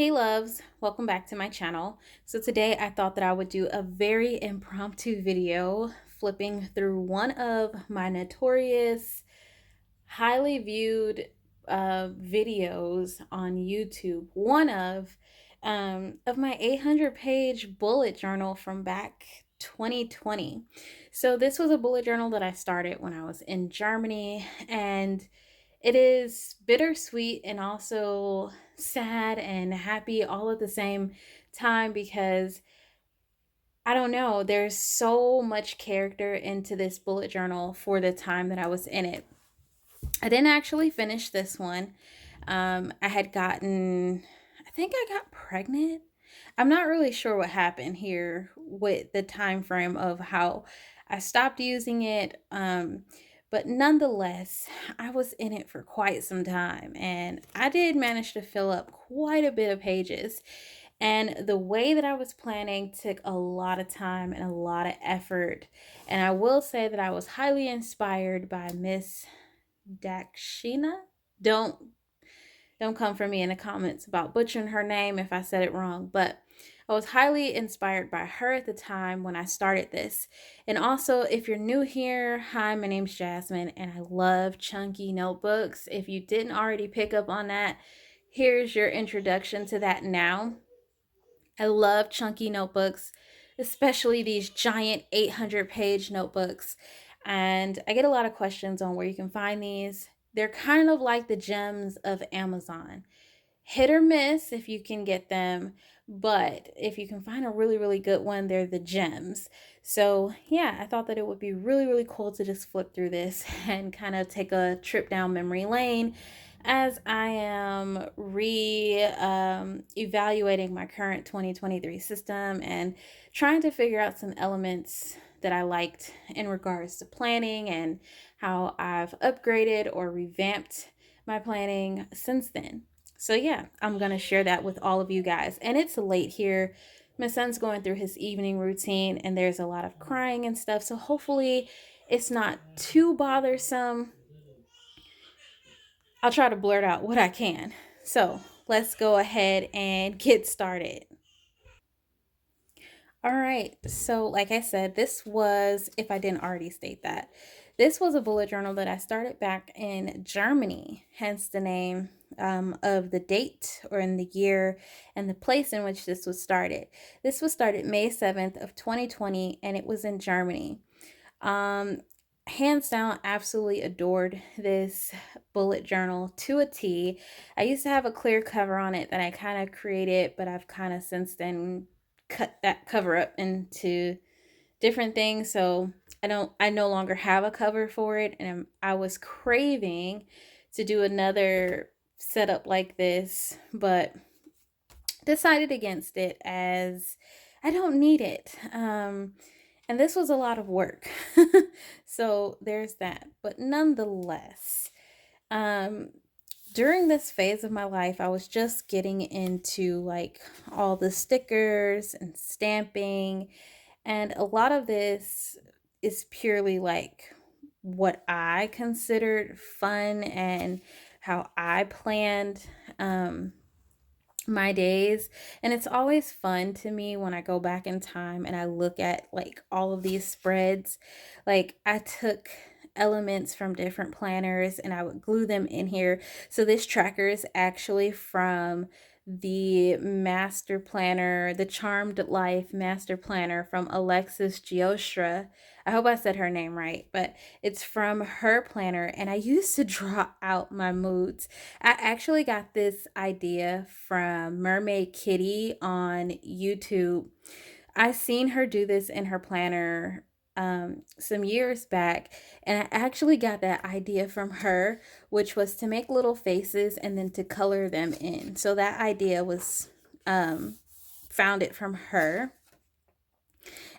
Hey loves, welcome back to my channel. So today I thought that I would do a very impromptu video flipping through one of my notorious, highly viewed videos on YouTube. One of my 800-page bullet journal from back 2020. So this was a bullet journal that I started when I was in Germany, and it is bittersweet and also sad and happy all at the same time because I don't know, there's so much character into this bullet journal for the time that I was in it. I didn't actually finish this one. I had gotten, I think I got pregnant. I'm not really sure what happened here with the time frame of how I stopped using it. But nonetheless, I was in it for quite some time and I did manage to fill up quite a bit of pages. And the way that I was planning took a lot of time and a lot of effort. And I will say that I was highly inspired by Miss Dakshina. Don't don't come for me in the comments about butchering her name if I said it wrong, but I was highly inspired by her at the time when I started this. And also, if you're new here, hi, my name's Jasmine, and I love chunky notebooks. If you didn't already pick up on that, here's your introduction to that now. I love chunky notebooks, especially these giant 800-page notebooks. And I get a lot of questions on where you can find these. They're kind of like the gems of Amazon. Hit or miss if you can get them, but if you can find a really, really good one, they're the gems. So, yeah, I thought that it would be really, really cool to just flip through this and kind of take a trip down memory lane as I am evaluating my current 2023 system and trying to figure out some elements that I liked in regards to planning and how I've upgraded or revamped my planning since then. So yeah, I'm going to share that with all of you guys. And it's late here. My son's going through his evening routine and there's a lot of crying and stuff. So hopefully it's not too bothersome. I'll try to blurt out what I can. So let's go ahead and get started. All right. So, like I said, this was, if I didn't already state that, this was a bullet journal that I started back in Germany, hence the name of the date or in the year and the place in which this was started. This was started May 7th of 2020 and it was in Germany. Um, Hands down, absolutely adored this bullet journal to a T. I used to have a clear cover on it that I kind of created, but I've kind of since then cut that cover up into different things. So I no longer have a cover for it. And I was craving to do another setup like this, but decided against it as I don't need it. And this was a lot of work. So there's that. But nonetheless, um, during this phase of my life, I was just getting into like all the stickers and stamping. And a lot of this is purely like what I considered fun and how I planned my days. And it's always fun to me when I go back in time and I look at like all of these spreads. Like I took elements from different planners and I would glue them in here. So this tracker is actually from the master planner, the Charmed Life master planner from Alexis Giostra. I hope I said her name right, but it's from her planner and I used to draw out my moods. I actually got this idea from Mermaid Kitty on YouTube. I seen her do this in her planner some years back, and I actually got that idea from her, which was to make little faces and then to color them in. So that idea was found it from her.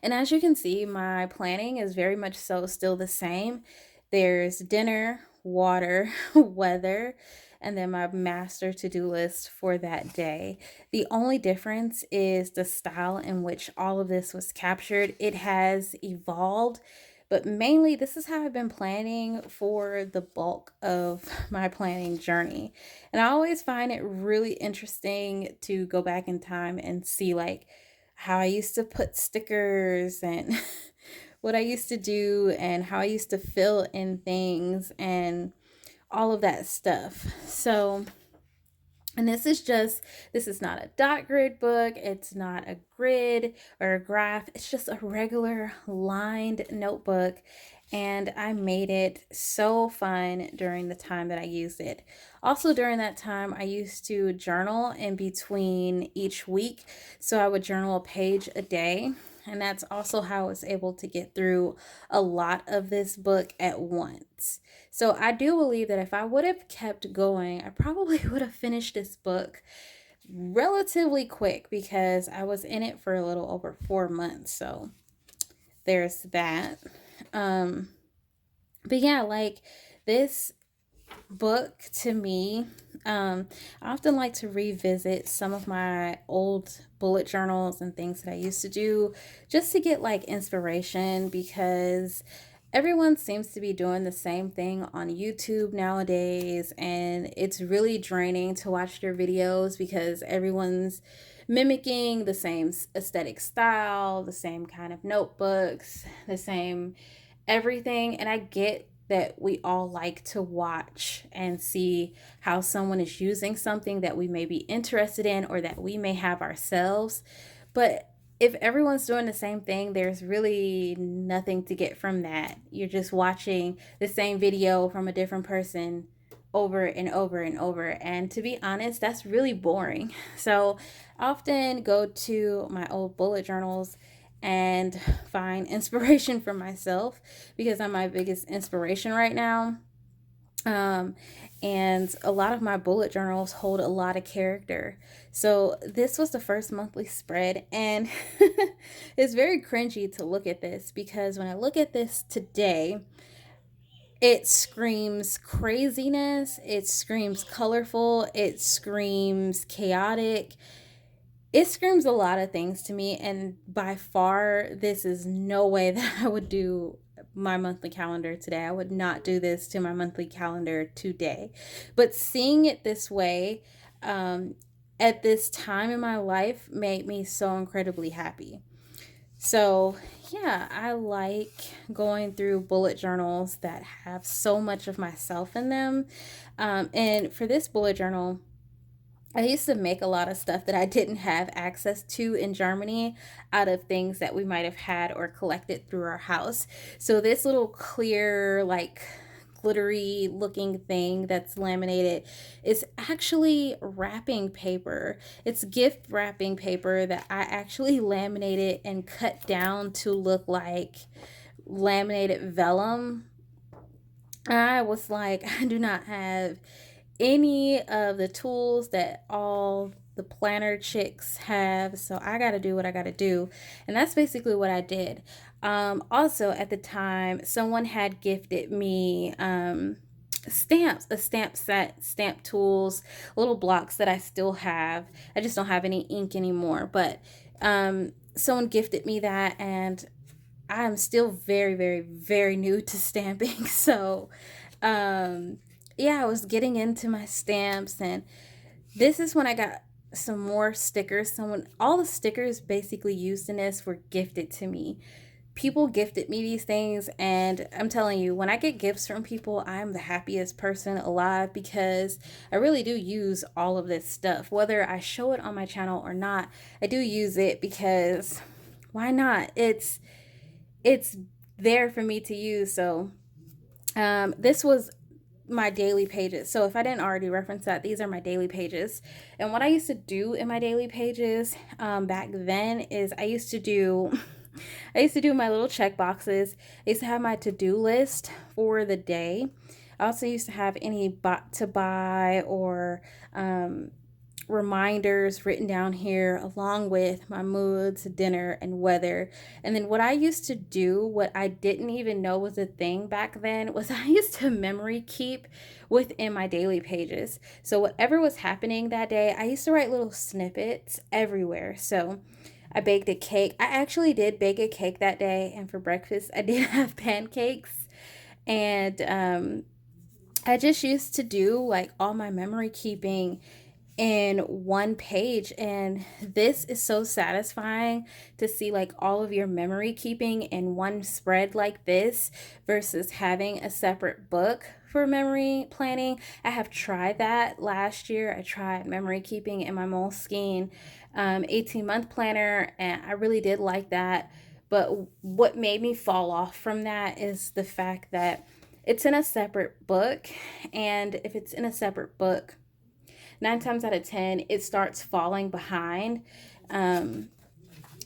And as you can see, my planning is very much so still the same. There's dinner, water, weather, and then my master to-do list for that day. The only difference is the style in which all of this was captured. It has evolved But mainly, this is how I've been planning for the bulk of my planning journey. And I always find it really interesting to go back in time and see like how I used to put stickers and what I used to do and how I used to fill in things and all of that stuff. So, and this is not a dot grid book. It's not a grid or a graph. It's just a regular lined notebook. And I made it so fun during the time that I used it. Also, during that time, I used to journal in between each week. So I would journal a page a day. And that's also how I was able to get through a lot of this book at once. So I do believe that if I would have kept going, I probably would have finished this book relatively quick because I was in it for a little over 4 months. So there's that. Um, but yeah, like this book to me, I often like to revisit some of my old bullet journals and things that I used to do just to get like inspiration because everyone seems to be doing the same thing on YouTube nowadays, and it's really draining to watch their videos because everyone's mimicking the same aesthetic style, the same kind of notebooks, the same everything. And I get that we all like to watch and see how someone is using something that we may be interested in or that we may have ourselves. But if everyone's doing the same thing, there's really nothing to get from that. You're just watching the same video from a different person over and over and over. And to be honest, that's really boring. So I often go to my old bullet journals and find inspiration for myself because I'm my biggest inspiration right now. Um, and a lot of my bullet journals hold a lot of character. So this was the first monthly spread, and it's very cringy to look at this because when I look at this today, it screams craziness, it screams colorful, it screams chaotic, it screams a lot of things to me, and by far, this is no way that I would do my monthly calendar today. I would not do this to my monthly calendar today. But seeing it this way, um, at this time in my life made me so incredibly happy. So, yeah, I like going through bullet journals that have so much of myself in them. And for this bullet journal, I used to make a lot of stuff that I didn't have access to in Germany out of things that we might have had or collected through our house. So this little clear, like glittery looking thing that's laminated is actually wrapping paper. It's gift wrapping paper that I actually laminated and cut down to look like laminated vellum. I was like, I do not have any of the tools that all the planner chicks have, so I got to do what I got to do. And that's basically what I did. Also, at the time, someone had gifted me stamps, a stamp set, stamp tools, little blocks that I still have. I just don't have any ink anymore, but someone gifted me that, and I'm still very, very, very new to stamping. So, um, yeah, I was getting into my stamps, and this is when I got some more stickers. Someone, all the stickers basically used in this were gifted to me. People gifted me these things, and I'm telling you, when I get gifts from people, I'm the happiest person alive because I really do use all of this stuff. Whether I show it on my channel or not, I do use it because why not? It's there for me to use. So this was my daily pages. So if I didn't already reference that, these are my daily pages. And what I used to do in my daily pages back then is I used to do I used to do my little check boxes. I used to have my to-do list for the day. I also used to have any bought to buy or reminders written down here along with my moods, dinner, and weather. And then what I used to do, what I didn't even know was a thing back then, was I used to memory keep within my daily pages. So whatever was happening that day, I used to write little snippets everywhere. So I baked a cake. I actually did bake a cake that day, and for breakfast, I did have pancakes. And I just used to do like all my memory keeping in one page, and this is so satisfying to see like all of your memory keeping in one spread like this versus having a separate book for memory planning. I have tried that last year. I tried memory keeping in my Moleskine 18-month planner, and I really did like that. But what made me fall off from that is the fact that it's in a separate book, and if it's in a separate book, 9 times out of 10, it starts falling behind. Um,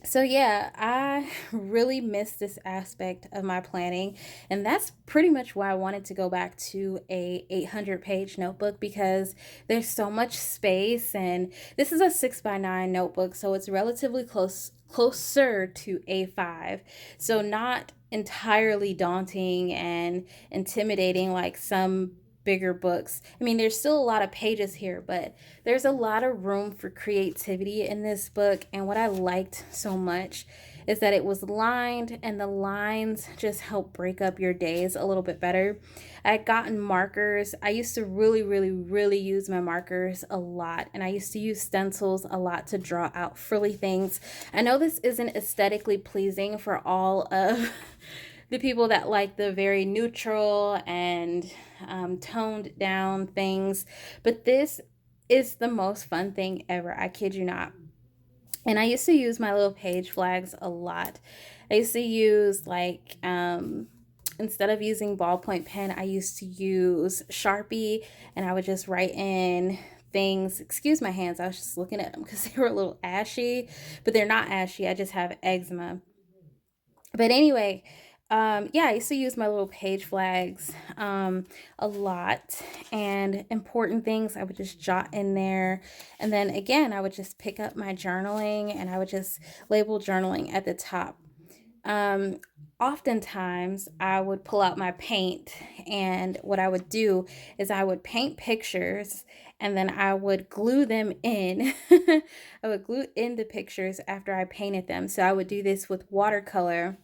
so yeah, I really miss this aspect of my planning, and that's pretty much why I wanted to go back to a 800-page notebook, because there's so much space, and this is a 6 by 9 notebook, so it's relatively closer to A5. So not entirely daunting and intimidating like some bigger books. I mean, there's still a lot of pages here, but there's a lot of room for creativity in this book. And what I liked so much is that it was lined, and the lines just help break up your days a little bit better. I had gotten markers. I used to really, really, really use my markers a lot, and I used to use stencils a lot to draw out frilly things. I know this isn't aesthetically pleasing for all of the people that like the very neutral and toned down things, but this is the most fun thing ever. I kid you not. And I used to use my little page flags a lot. I used to use like instead of using ballpoint pen, I used to use Sharpie, and I would just write in things. Excuse my hands, I was just looking at them because they were a little ashy, but they're not ashy. I just have eczema. But anyway, yeah, I used to use my little page flags a lot, and important things I would just jot in there. And then again, I would just pick up my journaling, and I would just label journaling at the top. Um, Oftentimes, I would pull out my paint, and what I would do is I would paint pictures, and then I would glue them in. I would glue in the pictures after I painted them. So I would do this with watercolor,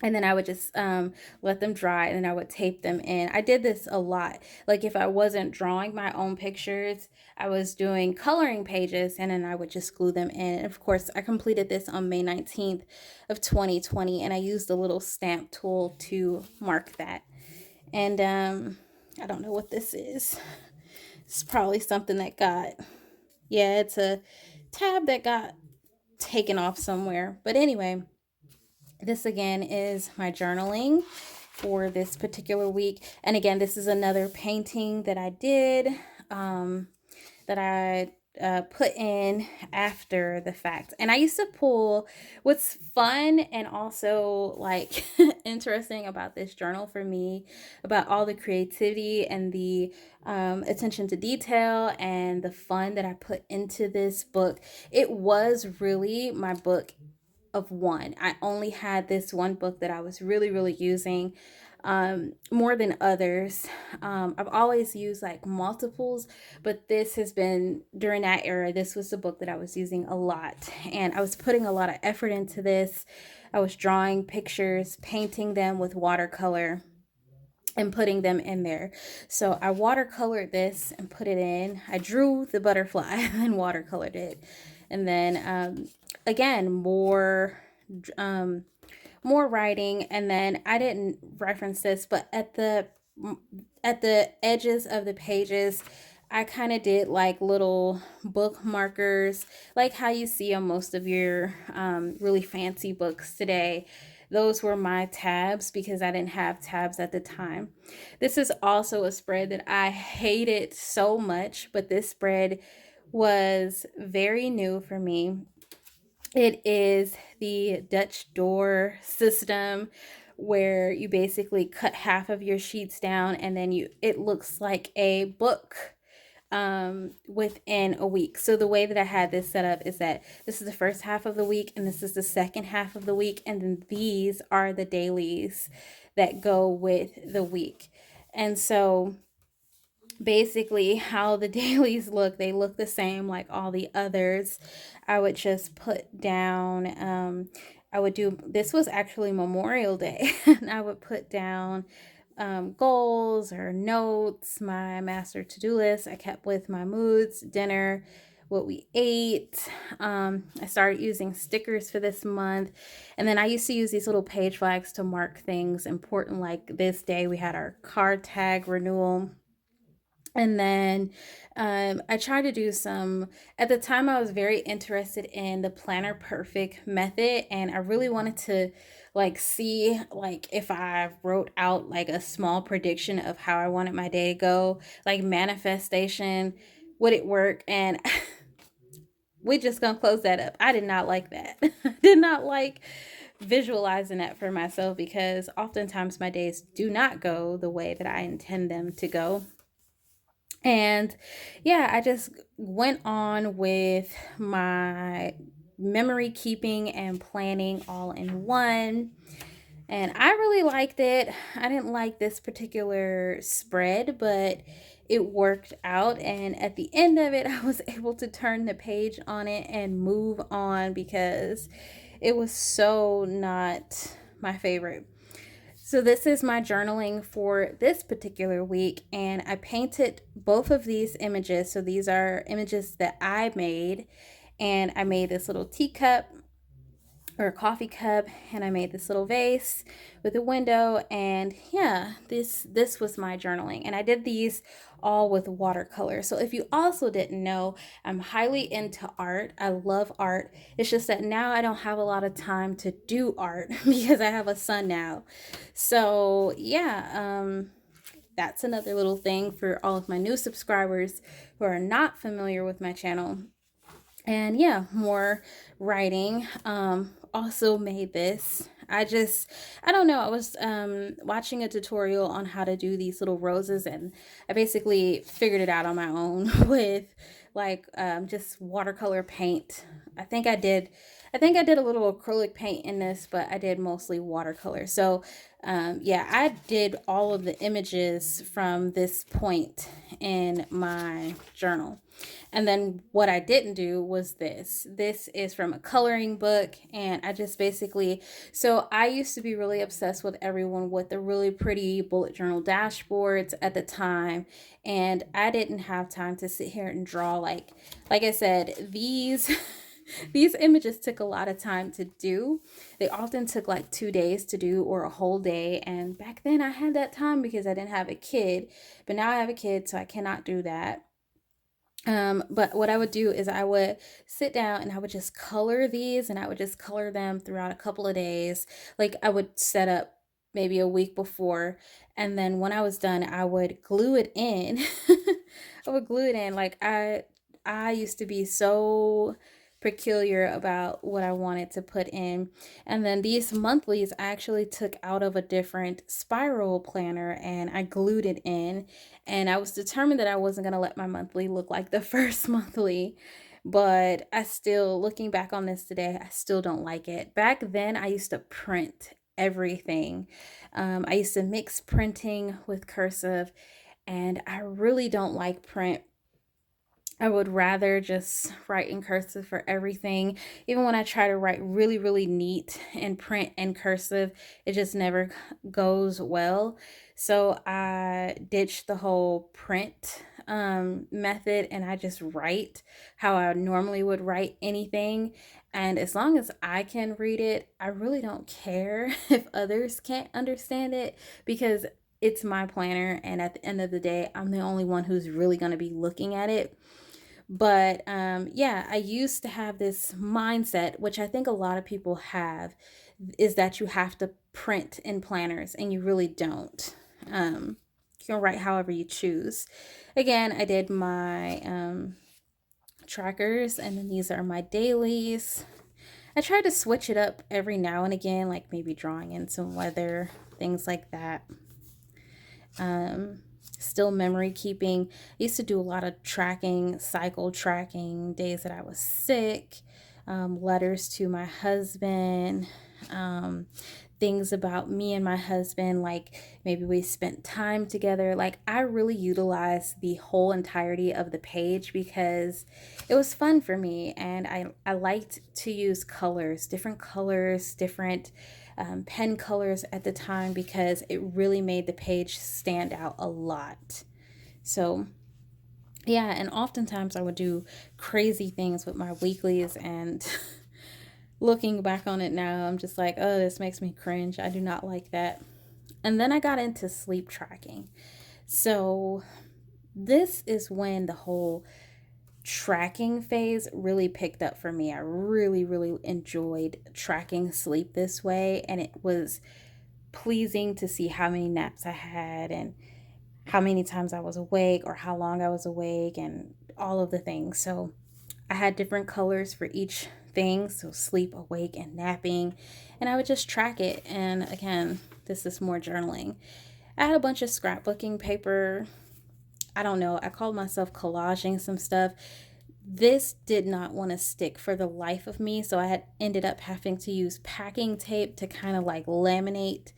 and then I would just let them dry, and then I would tape them in. I did this a lot. Like if I wasn't drawing my own pictures, I was doing coloring pages, and then I would just glue them in. And of course, I completed this on May 19th of 2020, and I used a little stamp tool to mark that. And I don't know what this is. It's probably something that got, yeah, it's a tab that got taken off somewhere. But anyway, this again is my journaling for this particular week. And again, this is another painting that I did, that I put in after the fact. And I used to pull, what's fun and also like interesting about this journal for me, about all the creativity and the attention to detail and the fun that I put into this book. It was really my book of one. I only had this one book that I was really, really using more than others. I've always used like multiples, but this has been during that era. This was the book that I was using a lot, and I was putting a lot of effort into this. I was drawing pictures, painting them with watercolor, and putting them in there. So I watercolored this and put it in. I drew the butterfly and watercolored it. And then again, um, more writing. And then I didn't reference this, but at the edges of the pages, I kind of did like little bookmarkers, like how you see on most of your really fancy books today. Those were my tabs because I didn't have tabs at the time. This is also a spread that I hated so much, but this spread was very new for me. It is the Dutch door system, where you basically cut half of your sheets down, and then it looks like a book within a week. So the way that I had this set up is that this is the first half of the week, and this is the second half of the week, and then these are the dailies that go with the week. And so basically how the dailies look. They look the same like all the others. I would just put down, I would do, this was actually Memorial Day, and I would put down goals or notes, my master to-do list. I kept with my moods, dinner, what we ate. I started using stickers for this month. And then I used to use these little page flags to mark things important, like this day we had our car tag renewal. And then I tried to do some, at the time, I was very interested in the Planner Perfect method. And I really wanted to like see like if I wrote out like a small prediction of how I wanted my day to go, like manifestation, would it work? And we just gonna close that up. I did not like that. I did not like visualizing that for myself because oftentimes my days do not go the way that I intend them to go. And yeah, I just went on with my memory keeping and planning all in one. And I really liked it. I didn't like this particular spread, but it worked out. And at the end of it, I was able to turn the page on it and move on because it was so not my favorite. So this is my journaling for this particular week, and I painted both of these images. So these are images that I made, and I made this little teacup or a coffee cup, and I made this little vase with a window. And yeah, this was my journaling, and I did these all with watercolor. So if you also didn't know, I'm highly into art. I love art. It's just that now I don't have a lot of time to do art because I have a son now. So yeah, that's another little thing for all of my new subscribers who are not familiar with my channel. And yeah, more writing. Also made this. I don't know. I was watching a tutorial on how to do these little roses, and I basically figured it out on my own with like just watercolor paint. I think I did. I think I did a little acrylic paint in this, but I did mostly watercolor. So yeah, I did all of the images from this point in my journal. And then what I didn't do was this. This is from a coloring book, and I just basically, so I used to be really obsessed with everyone with the really pretty bullet journal dashboards at the time, and I didn't have time to sit here and draw like I said, these these images took a lot of time to do. They often took like 2 days to do or a whole day, and back then I had that time because I didn't have a kid, but now I have a kid, so I cannot do that. But what I would do is I would sit down and I would just color these, and I would just color them throughout a couple of days. Like I would set up maybe a week before, and then when I was done, I would glue it in. I would glue it in. Like I used to be so peculiar about what I wanted to put in. And then these monthlies I actually took out of a different spiral planner and I glued it in. And I was determined that I wasn't going to let my monthly look like the first monthly. But I still, looking back on this today, I still don't like it. Back then, I used to print everything. I used to mix printing with cursive, and I really don't like print. I would rather just write in cursive for everything. Even when I try to write really, really neat and print in cursive, it just never goes well. So I ditched the whole print method, and I just write how I normally would write anything. And as long as I can read it, I really don't care if others can't understand it because it's my planner. And at the end of the day, I'm the only one who's really going to be looking at it. But yeah, I used to have this mindset, which I think a lot of people have, is that you have to print in planners, and you really don't. You can write however you choose. Again, I did my trackers, and then these are my dailies. I try to switch it up every now and again, like maybe drawing in some weather, things like that. Um, Still memory keeping. I used to do a lot of tracking, cycle tracking, days that I was sick, letters to my husband, um, things about me and my husband, like maybe we spent time together. Like I really utilized the whole entirety of the page because it was fun for me, and I liked to use colors, different pen colors at the time, because it really made the page stand out a lot. So yeah, and oftentimes I would do crazy things with my weeklies, and looking back on it now, I'm just like, oh, this makes me cringe. I do not like that. And then I got into sleep tracking. So this is when the whole tracking phase really picked up for me. I really, really enjoyed tracking sleep this way, and it was pleasing to see how many naps I had and how many times I was awake or how long I was awake and all of the things. So I had different colors for each thing, so sleep, awake, and napping, and I would just track it. And again, this is more journaling. I had a bunch of scrapbooking paper. I don't know, I called myself collaging some stuff. This did not want to stick for the life of me, so I had ended up having to use packing tape to kind of like laminate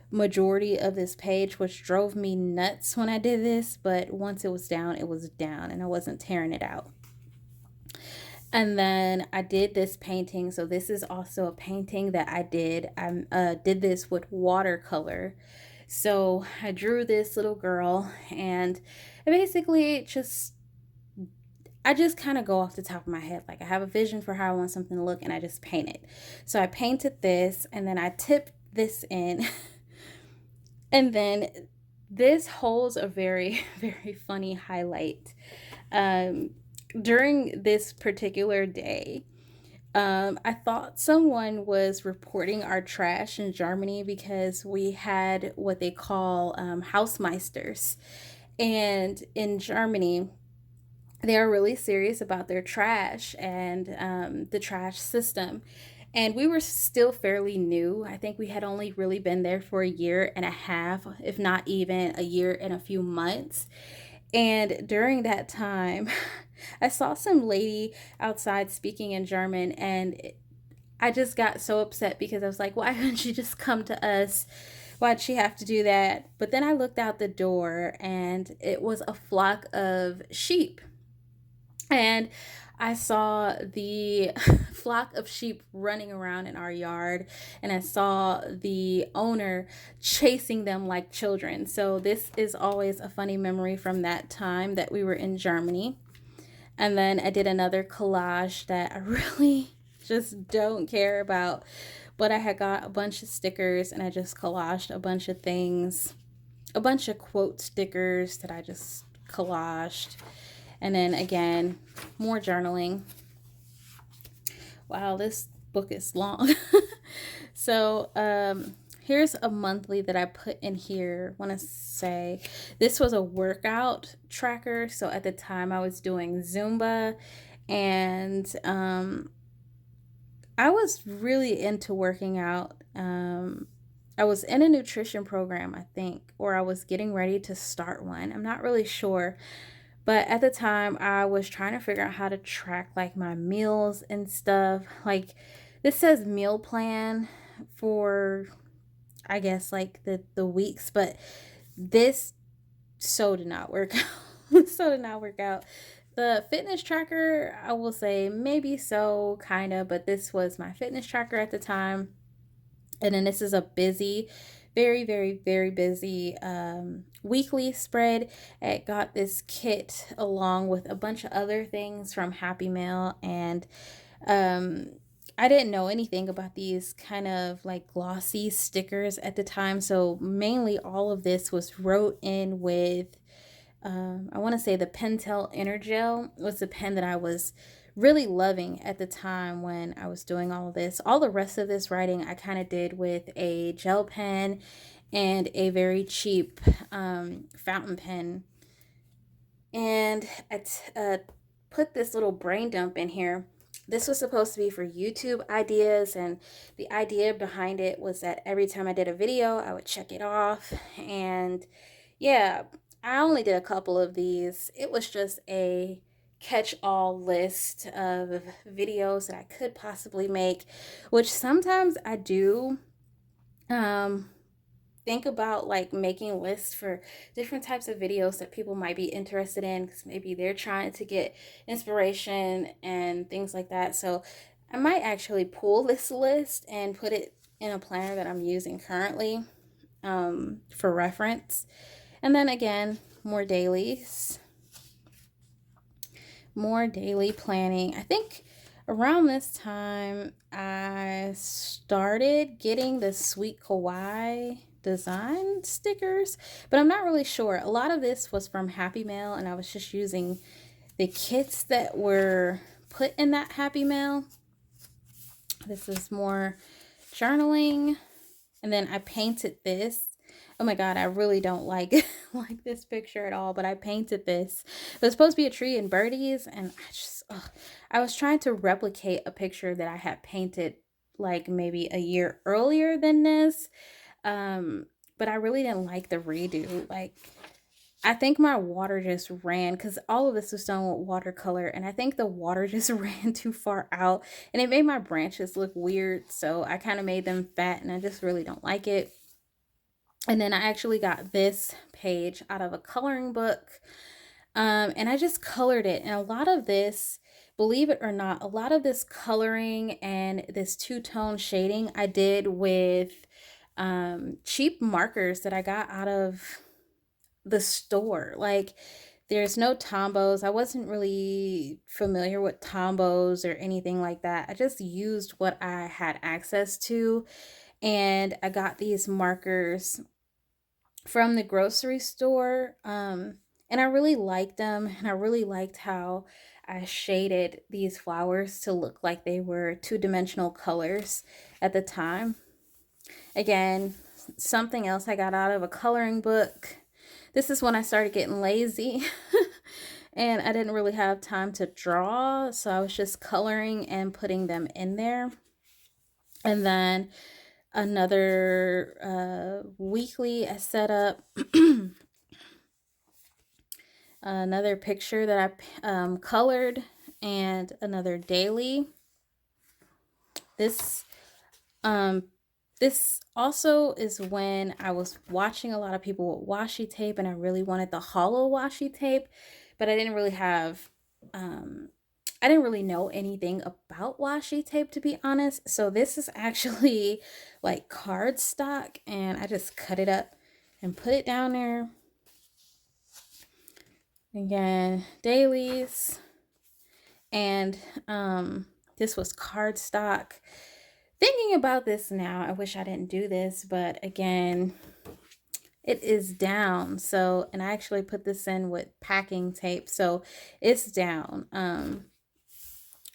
majority of this page, which drove me nuts when I did this. But once it was down, and I wasn't tearing it out. And then I did this painting. So this is also a painting that I did. I did this with watercolor. So I drew this little girl, and basically I just kind of go off the top of my head. Like I have a vision for how I want something to look, and I just paint it. So I painted this, and then I tipped this in. And then this holds a very, very funny highlight. Um, During this particular day, I thought someone was reporting our trash in Germany because we had what they call Hausmeisters. And in Germany, they are really serious about their trash and the trash system. And we were still fairly new. I think we had only really been there for a year and a half, if not even a year and a few months. And during that time, I saw some lady outside speaking in German, and I just got so upset because I was like, why couldn't she just come to us? Why'd she have to do that? But then I looked out the door, and it was a flock of sheep. And I saw the flock of sheep running around in our yard, and I saw the owner chasing them like children. So, this is always a funny memory from that time that we were in Germany. And then I did another collage that I really just don't care about, but I had got a bunch of stickers, and I just collaged a bunch of things, a bunch of quote stickers that I just collaged. And then again, more journaling. Wow, this book is long. So, here's a monthly that I put in here. I want to say this was a workout tracker. So at the time I was doing Zumba, and I was really into working out. I was in a nutrition program, I think, or I was getting ready to start one. I'm not really sure. But at the time, I was trying to figure out how to track like my meals and stuff. Like this says meal plan for, I guess, like the weeks, but this so did not work out. So did not work out. The fitness tracker, I will say maybe so, kind of, but this was my fitness tracker at the time. And then this is a busy, very, very, very busy weekly spread. It got this kit along with a bunch of other things from Happy Meal. And um, I didn't know anything about these kind of like glossy stickers at the time. So mainly all of this was wrote in with I want to say the Pentel Energel was the pen that I was really loving at the time when I was doing all of this. All the rest of this writing I kind of did with a gel pen and a very cheap fountain pen. And I put this little brain dump in here. This was supposed to be for YouTube ideas, and the idea behind it was that every time I did a video, I would check it off. And yeah, I only did a couple of these. It was just a catch all list of videos that I could possibly make, which sometimes I do, Um, think about like making lists for different types of videos that people might be interested in because maybe they're trying to get inspiration and things like that. So I might actually pull this list and put it in a planner that I'm using currently, for reference. And then again, more dailies, more daily planning. I think around this time I started getting the Sweet Kawaii design stickers, but I'm not really sure. A lot of this was from Happy Mail, and I was just using the kits that were put in that Happy Mail. This is more journaling. And then I painted this. Oh my god, I really don't like like this picture at all, but I painted this. It was supposed to be a tree and birdies, and I was trying to replicate a picture that I had painted like maybe a year earlier than this. Um, but I really didn't like the redo. Like, I think my water just ran because all of this was done with watercolor, and I think the water just ran too far out and it made my branches look weird. So I kind of made them fat, and I just really don't like it. And then I actually got this page out of a coloring book, and I just colored it. And a lot of this, believe it or not, a lot of this coloring and this two-tone shading I did with cheap markers that I got out of the store. Like, there's no Tombos. I wasn't really familiar with Tombos or anything like that. I just used what I had access to, and I got these markers from the grocery store. And I really liked them, and I really liked how I shaded these flowers to look like they were two-dimensional colors at the time. Again, something else I got out of a coloring book. This is when I started getting lazy and I didn't really have time to draw, so I was just coloring and putting them in there. And then another weekly I set up another picture that I colored, and another daily. This um this also is when I was watching a lot of people with washi tape, and I really wanted the hollow washi tape, but um I didn't really know anything about washi tape, to be honest. So this is actually like cardstock, and I just cut it up and put it down there. Again, dailies, and this was cardstock. Thinking about this now, I wish I didn't do this, but again, it is down. So, and I actually put this in with packing tape, so it's down.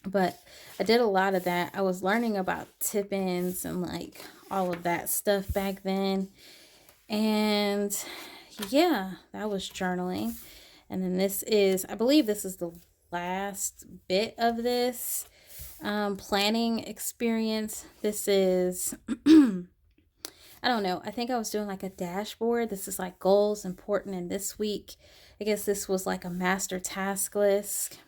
But I did a lot of that. I was learning about tip-ins and like all of that stuff back then. And yeah, that was journaling. And then this is, I believe this is the last bit of this planning experience. This is, I don't know, I think I was doing like a dashboard. This is like goals important in this week. I guess this was like a master task list.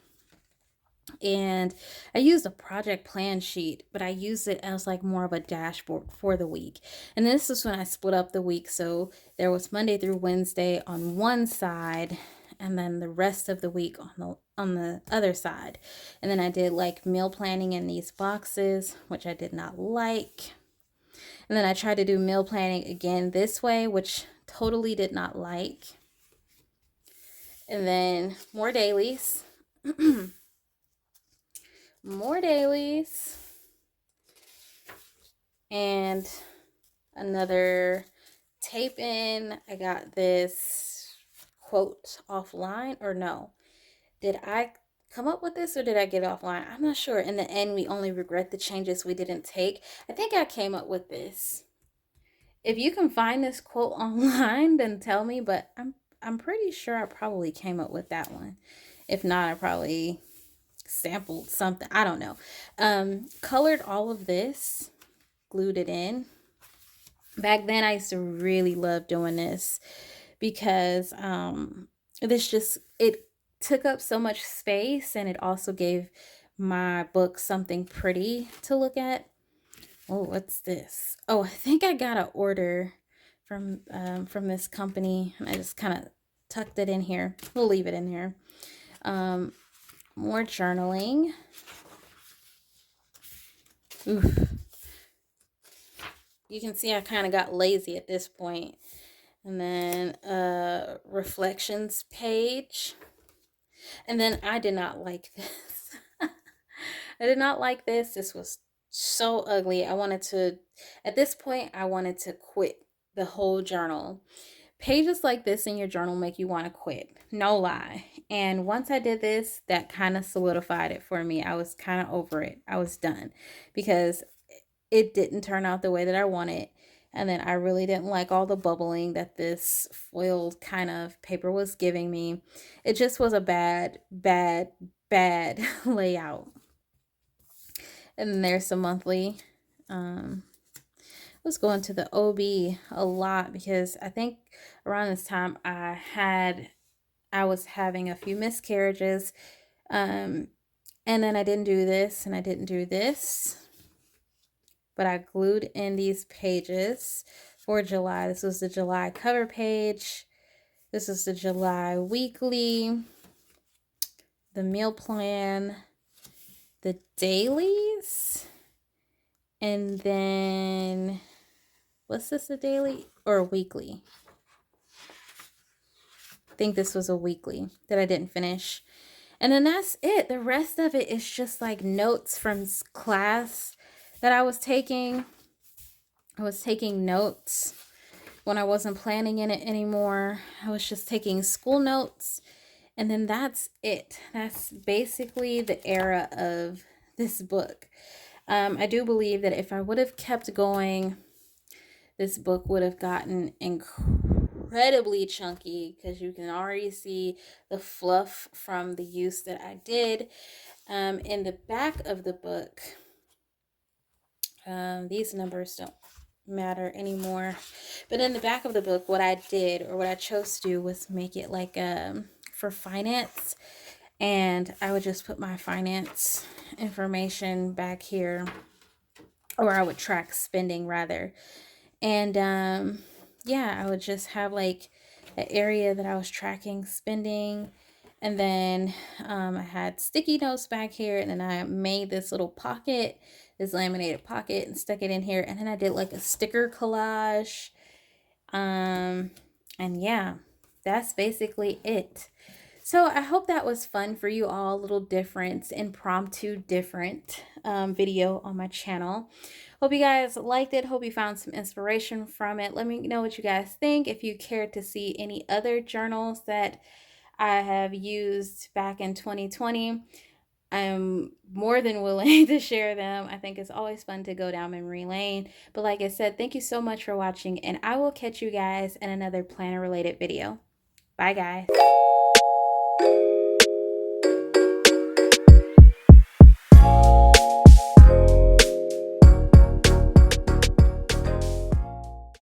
And I used a project plan sheet, but I used it as like more of a dashboard for the week. And this is when I split up the week. So there was Monday through Wednesday on one side, and then the rest of the week on the other side. And then I did like meal planning in these boxes, which I did not like. And then I tried to do meal planning again this way, which totally did not like. And then more dailies. More dailies. And another tape in. I got this quote offline, or no. Did I come up with this, or did I get it offline? I'm not sure. In the end, we only regret the changes we didn't take. I think I came up with this. If you can find this quote online, then tell me, but I'm pretty sure I probably came up with that one. If not, I probably sampled something. I don't know. Colored all of this, glued it in. Back then, I used to really love doing this because it took up so much space, and it also gave my book something pretty to look at. Oh, what's this? Oh, I think I got an order from this company, and I just kind of tucked it in here. We'll leave it in here. More journaling. Oof. You can see I kind of got lazy at this point. And then reflections page. And then I did not like this. I did not like this. This was so ugly. At this point, I wanted to quit the whole journal. Pages like this in your journal make you want to quit. No lie. And once I did this, that kind of solidified it for me. I was kind of over it. I was done because it didn't turn out the way that I wanted. And then I really didn't like all the bubbling that this foiled kind of paper was giving me. It just was a bad layout. And then there's the monthly. Let's go into the OB a lot because I think around this time I was having a few miscarriages. And then I didn't do this and I didn't do this. But I glued in these pages for July. This was the July cover page. This is the July weekly, the meal plan, the dailies, and then what's this, a daily or a weekly? I think this was a weekly that I didn't finish. And then that's it. The rest of it is just like notes from class that I was taking. I was taking notes when I wasn't planning in it anymore. I was just taking school notes. And then that's it. That's basically the era of this book. I do believe that if I would have kept going, this book would have gotten incredibly chunky because you can already see the fluff from the use that I did. In the back of the book, these numbers don't matter anymore, but in the back of the book, what I did or what I chose to do was make it like for finance, and I would just put my finance information back here, or I would track spending rather. And yeah, I would just have like an area that I was tracking spending. And then I had sticky notes back here, and then I made this little pocket, this laminated pocket, and stuck it in here. And then I did like a sticker collage. And yeah, that's basically it. So I hope that was fun for you all. A little different, impromptu, different video on my channel. Hope you guys liked it. Hope you found some inspiration from it. Let me know what you guys think. If you care to see any other journals that I have used back in 2020, I'm more than willing to share them. I think it's always fun to go down memory lane. But like I said, thank you so much for watching, and I will catch you guys in another planner related video. Bye guys.